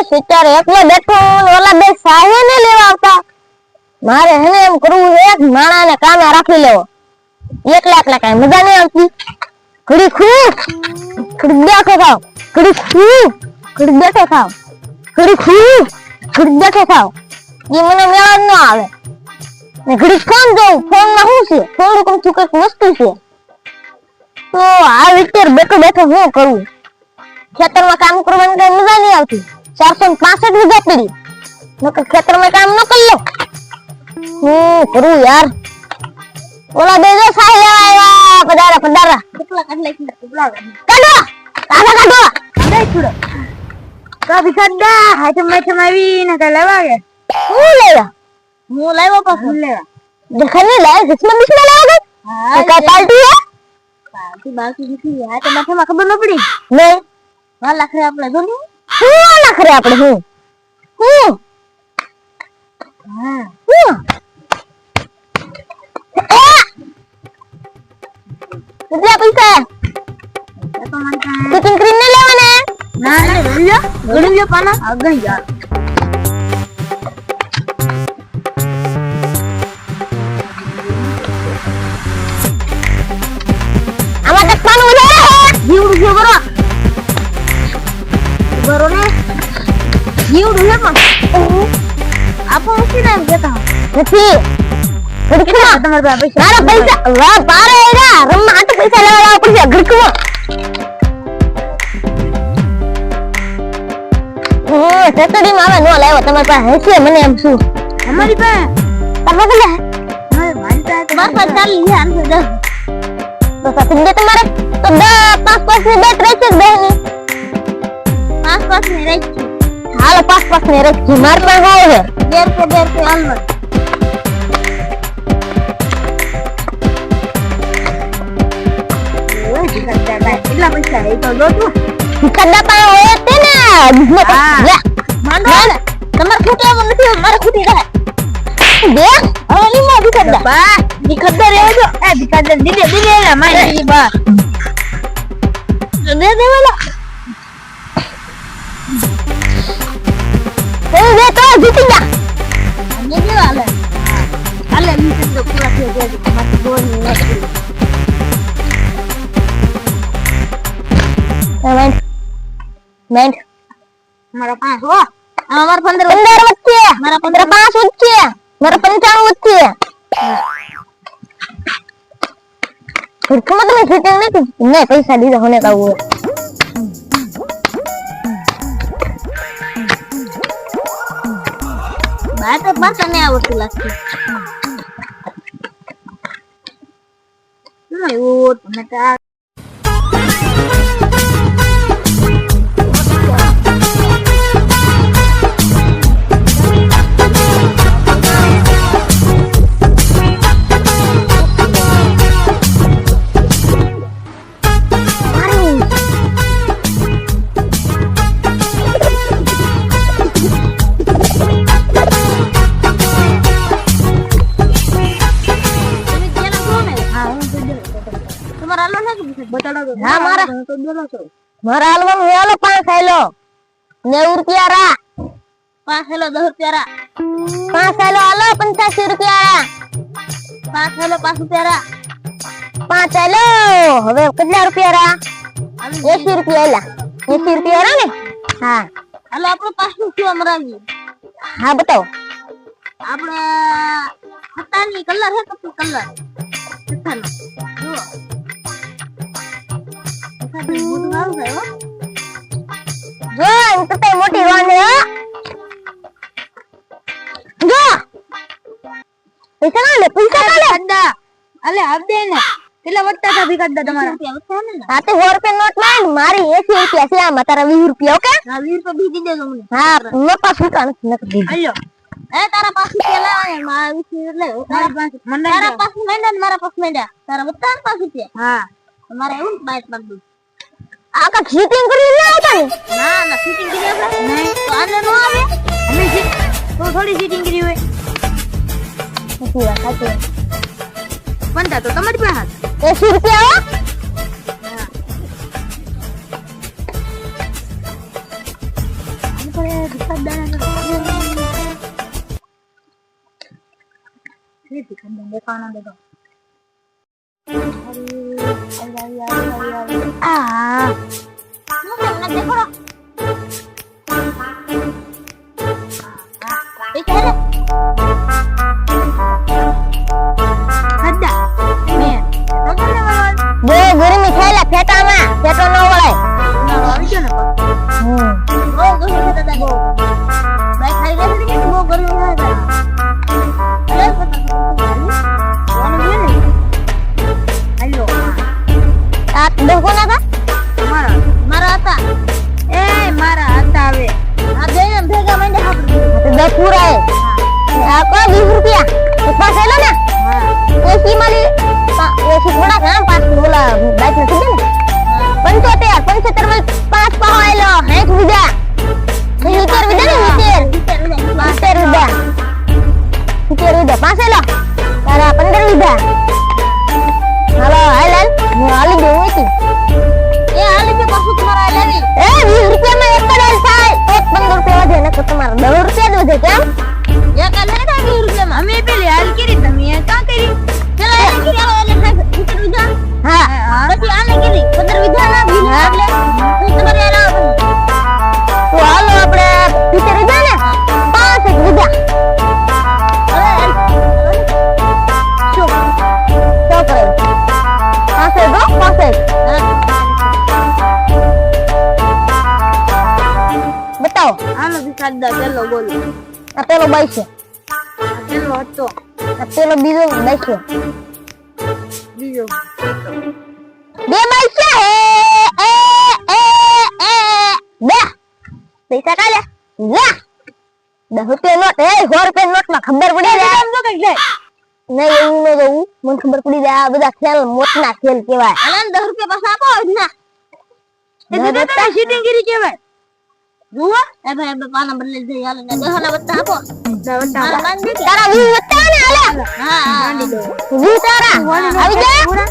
સિત્તેર એકલો બેઠો ઓલા બે સાહે ને લેવા આવતા મારે હેને એમ કરવું એક માણાને કામે રાખી લેવો એકલા એકલા કઈ મજા નહીં આવતી ઘડી ખુશ ઘડી બેઠો ખાવ ઘડી ખુશ ઘડી બેઠો ખાવ ઘડી ખુશ ઘડી બેઠો ખાવ એ મને મેળ ન આવે ને ઘડી ફોન જોઉં ફોન માં શું છે થોડું કમ કઈક વસ્તુ છે તો આ વિચાર બેઠો બેઠો શું કરવું ખેતરમાં કામ કરવાની કઈ મજા નહીં આવતી 465 વીઘા પડી નકર ખેતરમાં કામ ન કરી લો હું કરું યાર ઓલા બે જો સાહે લેવા આવ્યા પધારા પધારા કેટલા કાઢ લઈ કેટલા કાઢો કાઢો કાઢો કાઢે છોડો તો ભીખડા હાથ મેઠ માવી ને કે લેવા ગયા હું લેવા હું લાવ્યો પાછો લેવા દેખને લાય કિસ્મત બિસ્મત લાવ્યો હા કઈ પાર્ટી હે પાર્ટી બાકી દીધી આ તો માથે માં ખબર ન પડી નહીં હા લખરે આપણે જોની શું લખરે આપણે હું હા કેટલા પૈસા ચિકન ક્રીમ ને લેવાના ના ના ગળ્યો પાના આગળ યાર આમાં તક પાનું ઉડે જીવડું જો બરો બરો ને જીવડું હે પણ આપો ઉસી ના દેતા નથી ગડકવા તમારા પૈસા મારા પૈસા વાહ પારે એરા રમ્મા આ તો પૈસા લેવા પડશે ગડકવા સતડી માં આવે નો લાવ્યો તમારી પાસે હશે મને એમ શું અમારી પાસે તમે કે મારી પાસે બસ ચાલી લે આમ તો સાથે દે તમારે તો 5 ની બેટ રહેશે બેની 5 ની રહેશે હાલો 5 ની રહેશે માર પાસે આવે 150 હાલવા કેટલા પૈસા એ તો જો તું કડા પા હોય તે ને માંડો તમાર ખૂટે નથી મારે ખૂટી રહે દે હવે ની માં દીકડા બા દીકડા રે જો એ દીકડા દીદે લા મારી બા દે વાલા એ દે તો જીતી જા ને દે વાલા હાલે ની તો પૂરા થઈ ગયા મારી બોલ નથી મેન્ટ મારા 5 હો અમાર 15 વચ્ચે મારા 15 5 વચ્ચે મારા 95 વચ્ચે ફિરકમાં તમે ફિટિંગ નથી ને પૈસા દીધા હોને કાવું બાત બસ ને આવતું લાગતું નહીં ઓ તમે કા હા મારા મારા હાલમાં હેલો 5 હેલો 90 રૂપિયા રા 5 હેલો 10 રૂપિયા રા 5 હેલો હાલો 85 રૂપિયા 5 હેલો 5 રૂપિયા રા 5 હેલો હવે કેટલા રૂપિયા રા 80 રૂપિયા એલા 80 રૂપિયા રા ને હા હાલો આપણે 5 રૂપિયા મરાવી હા બતાવો આપણે હતાની કલર હે કપી કલર હતાનો જો જો તો તે મોટી વાન હે જો પૈસા લે અડ્ડા અલે આપ દે ને કેટલા વટતા હતા ભીકડ્ડા તમારા હા તે 100 રૂપિયા નોટ માંડ મારી 80 રૂપિયા છે આમાં તારા 20 રૂપિયા ઓકે હા 20 રૂપિયા બી દીધે તમને હા મે પાસ ઉઠા નથી નકર આલ્યો એ તારા પાસ પેલા મારા 20 લે તારા પાસ મને તારા પાસ મેંડા ને મારા પાસ મેંડા તારા બધા પાસ રૂપિયા હા તમારે એવું બાઈટ માર દઉં આકા શૂટિંગ કરી લે આવતા ના ના શૂટિંગ કરી આપણે નહીં તો આને નો આવે અમે તો થોડી શૂટિંગ કરી હોય નથી વાત સાચી બંધા તો તમારી પાસે 80 રૂપિયા ગરમી થયેલા ફેટામાં ફેટો ન વળાય પેલો બાઈ છે પેલો બીજો બાઈ છે બે બાઈ છે બે પૈસા કાલે લા 10 રૂપિયા નોટ 100 રૂપિયા નોટ માં ખબર પડી જાય નહીં એવું ન જવું મને ખબર પડી જાય આ બધા ખેલ મોટના ખેલ કહેવાય અલન 10 રૂપિયા પાછા આપો ના એ તો સીટિંગગીરી કહેવાય જુઓ એ ભાઈ પાના બદલે જઈ હાલ ને 10 ના વત્તા આપો તારા 20 વત્તા ને હાલે હા માંડી દો 20 તારા આવી જાય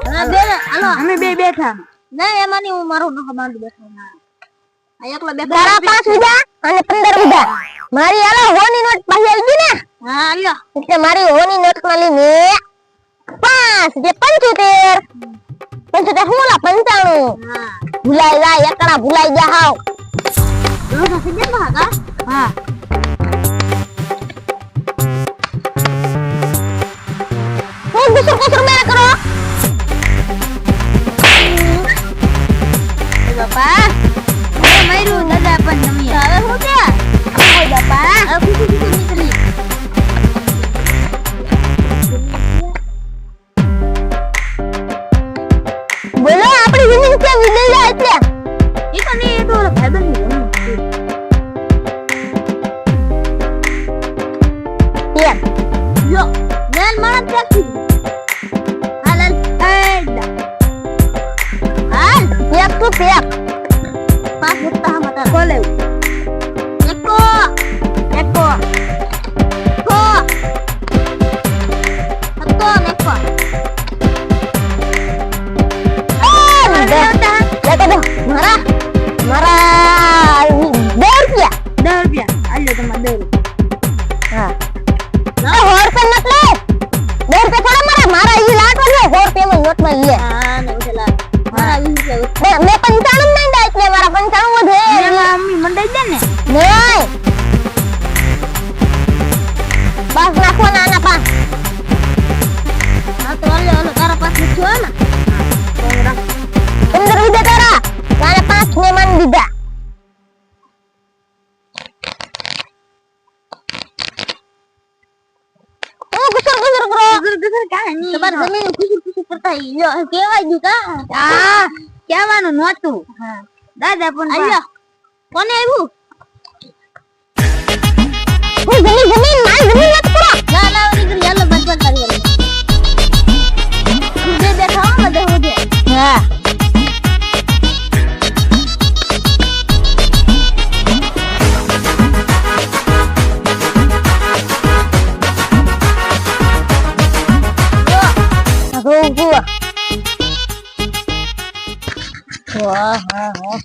હા બે હાલો અમે બે બેઠા નહીં એમાંની હું મારો નખો માંડી બેઠો હા આ એકલો બે તારા 5 વીઘા અને 15 વીઘા મારી હાલો હોની નોટ પાછી આવી ને હા લ્યો એટલે મારી હોની નોટ માં લઈને 5 જે 75 હોલા 95 હા ભૂલાઈ જાય એકડા ભૂલાઈ જા હાવ દોઢ હશે ને ભાગા હા હું બીસો કસર મેં કરો બાપા મેં માર્યું દાદા પણ નમી હવે હું કે ઓય બાપા આ ખુશી નીકળી બોલો આપણી જમીન કે વિદેલા એટલે એ તો નહીં એ તો ભાઈબંધ ની યાર યો મેલ મારા ટ્રેક્ટર હાલ એક તો પેક 5 હપ્તા મત કોલે एको एको को હપ્તો neko મારા 10 રૂપિયા આલ્યો તમારે 10 રૂપિયા હા ના હોર પર નત લે 10 રૂપિયા થોડા મારા ઈ લાટ વાળો હોર પેમાં નોટ માં લે હા ને ઉઠલા મારા 20 રૂપિયા મે 95 નહીં દે એટલે મારા 95 વધે એમાં અમ્મી મંડાઈ દે ને નહીં બસ નાખો નાના પા હા તો ઓલો તારા પાસે છો ને 15 વિદે તારા મારે 5 ને માન દીધા તમારી જમીન ખુશી કરતા લ્યો કેવાય ગયું કા આ કેવાનું નહોતું હા દાદા પણ આલ્યો કોને આવ્યું હું જમીન મારી જમીન મત કરો ના ના ઓલી ચાલો બસ બસ કરી દે દેખાવ બધે હોજે હા વાહ વાહ વાહ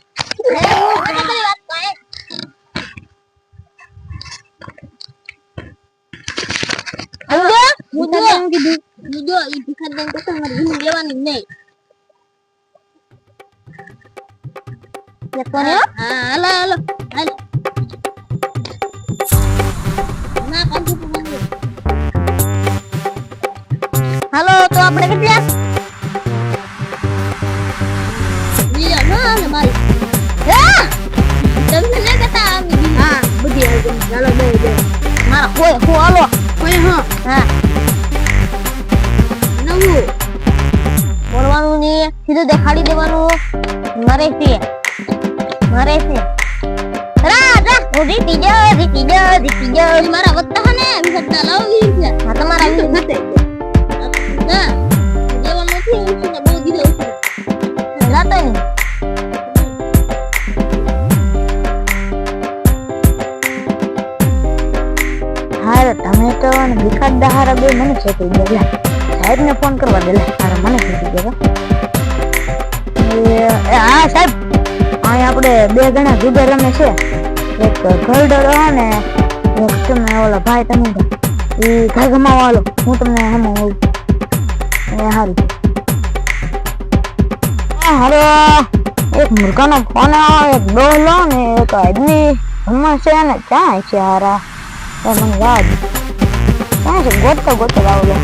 ઈ ભિખારી કરતા મારે વીણી લેવાની નહીં. કોને હા હાલો હાલો હાલ ના કામ તો મને હાલો તો આપણે કેટલા લીલા ના હાલે મારી હા તમને લે કતા આવી હા બધી આવી ચાલો બે મારા કોઈ હું હાલો કોઈ હા હા નવું બોલવાનું નહીં સીધું દેખાડી દેવાનું મારે છે રાજા હું રીતી જો મારા વત્તા ને વિહતના લાવી છે હા તમારા વિશે નતે ના દેવા નથી ઉછીને બહુ દીધો જાતો નહીં હારે તમે તો ભિખાર દહારા બે મને છેતી દેલા સાહેબ ને ફોન કરવા દેલા હારે મને છેતી દેવા હા સાહેબ અહીં આપણે બે જણા જુદા રમે છે એક ઘરડો ને એક તમે ઓલા ભાઈ તમે એ ઘર ગમાવાલો હું તમને હમ એ હારું હારે એક મુર્ગાનો ફોન આવે એક ડોલો ને એક આદમી હમણાં છે ને ક્યાં છે હારા મને યાદ ક્યાં છે ગોતતો લાવલો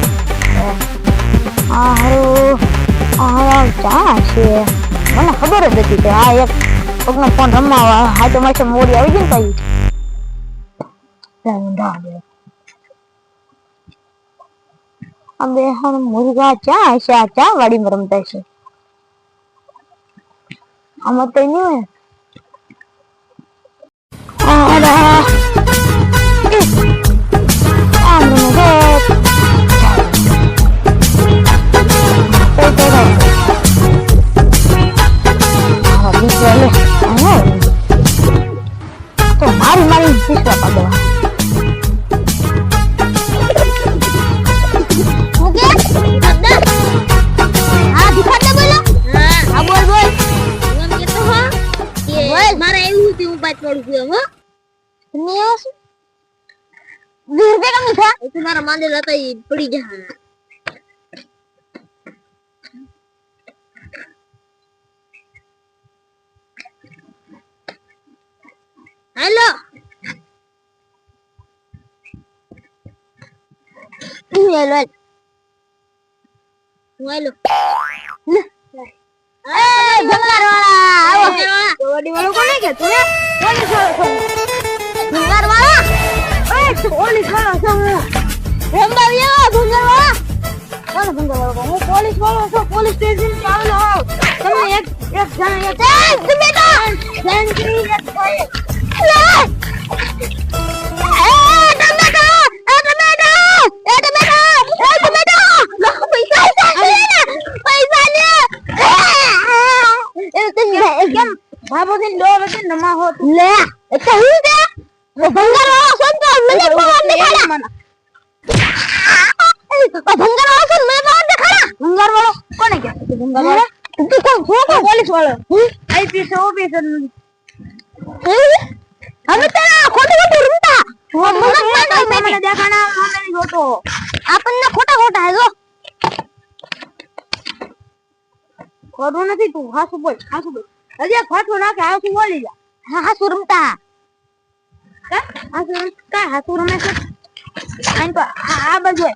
હારું ક્યાં છે મને ખબર જ હતી કે આ એક કોકનો ફોન રમવા હા તો માસે મોડી આવી ગઈ ને કઈ આ બે હમ મુર્ગા ક્યાં છે આ ક્યાં વાડીમાં રમતા છે આમાં તો નહીં તો મારી શીશા પાડવા મારે એવું છે હું પાછ પડું છું હો નિયાસ 20 રૂપિયા કમી થા એ મારા માંડેલા હતા ઈ પડી ગયા હેલો હેલો હેલો ભંગારવાળા આવો કબડ્ડી વાળો કોને કે તું પોલીસ વાળો ભંગારવાળા ઓય પોલીસ વાળો છું રંબાવ્યા ભંગારવાળા કોણ ભંગારવાળો હું પોલીસ વાળો છું પોલીસ સ્ટેશન થી આવેલો તમે એક જણા તમે તો સેન્ટ્રી એક કોઈ બાબો થી લો વગર નમા હોત લે એ તો હું દે ભંગારવાળો સંતો મને પાવર દેખાડા ભંગારવાળો સંતો મને પાવર દેખાડા ભંગારવાળો કોને કે ભંગારવાળો તું કોણ છો પોલીસ વાળો આઈપીએસ ઓફિસર હવે તો ખોટું રમતા મને દેખાણા મને જોતો આપણને ખોટા હે જો ખોટું નથી તું હાસુ બોલ હજી ખોટું નાખે હાસુ બોલી જા હાસુ રમતા હાસુ રમે છે આ બાજુ